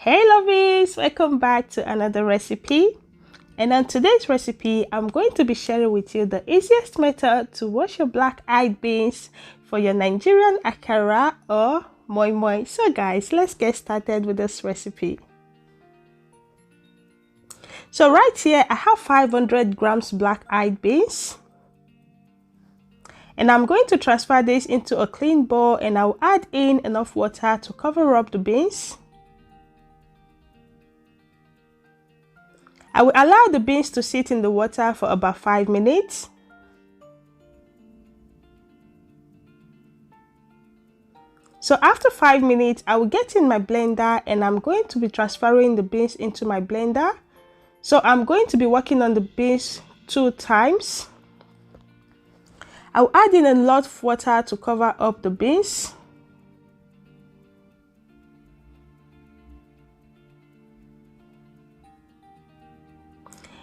Hey lovies, welcome back to another recipe. And on today's recipe, I'm going to be sharing with you the easiest method to wash your black-eyed beans for your Nigerian akara or moi moi. So guys, let's get started with this recipe. So right here, I have 500 grams black-eyed beans. And I'm going to transfer this into a clean bowl and I'll add in enough water to cover up the beans. I will allow the beans to sit in the water for about 5 minutes. So after 5 minutes, I will get in my blender and I'm going to be transferring the beans into my blender. So I'm going to be working on the beans 2 times. I'll add in a lot of water to cover up the beans.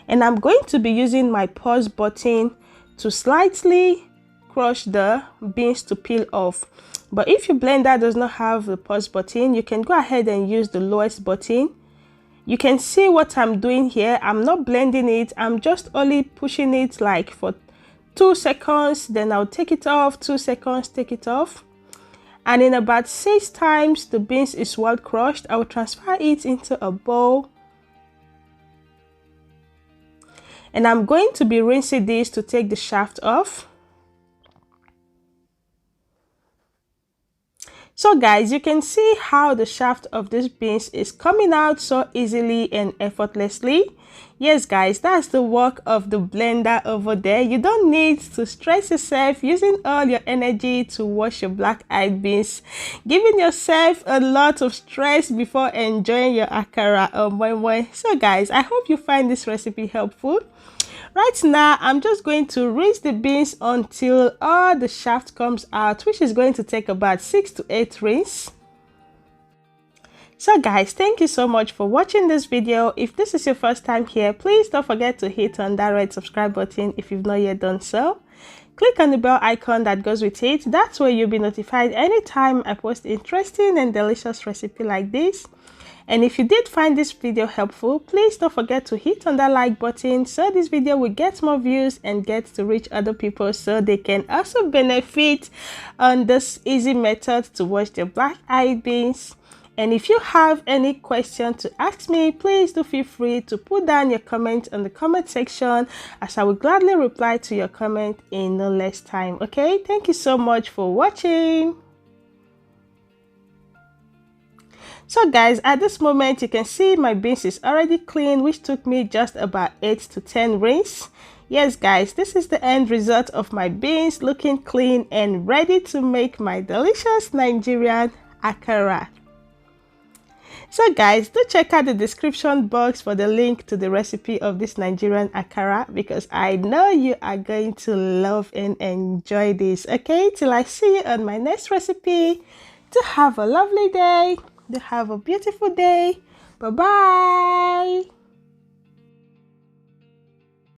And I'm going to be using my pause button to slightly crush the beans to peel off. But if your blender does not have the pause button, you can go ahead and use the lowest button. You can see what I'm doing here. I'm not blending it. I'm just only pushing it like for 2 seconds. Then I'll take it off. 2 seconds, take it off. And in about 6 times the beans is well crushed, I will transfer it into a bowl. And I'm going to be rinsing this to take the shaft off. So guys, you can see how the shaft of this beans is coming out so easily and effortlessly. Yes guys, that's the work of the blender over there. You don't need to stress yourself using all your energy to wash your black-eyed beans, giving yourself a lot of stress before enjoying your akara or moi moi. So guys, I hope you find this recipe helpful. Right now, I'm just going to rinse the beans until all the shaft comes out, which is going to take about 6 to 8 rinses. So guys, thank you so much for watching this video. If this is your first time here, please don't forget to hit on that red subscribe button if you've not yet done so. Click on the bell icon that goes with it. That's where you'll be notified anytime I post interesting and delicious recipe like this. And if you did find this video helpful, please don't forget to hit on that like button so this video will get more views and get to reach other people so they can also benefit on this easy method to wash their black-eyed beans. And if you have any question to ask me, please do feel free to put down your comment on the comment section, as I will gladly reply to your comment in no less time. Okay, thank you so much for watching. So guys, at this moment you can see my beans is already clean, which took me just about 8 to 10 rinses. Yes guys, this is the end result of my beans, looking clean and ready to make my delicious Nigerian akara. So guys, do check out the description box for the link to the recipe of this Nigerian akara, because I know you are going to love and enjoy this. Okay, till I see you on my next recipe, to have a lovely day. Have a beautiful day. Bye bye.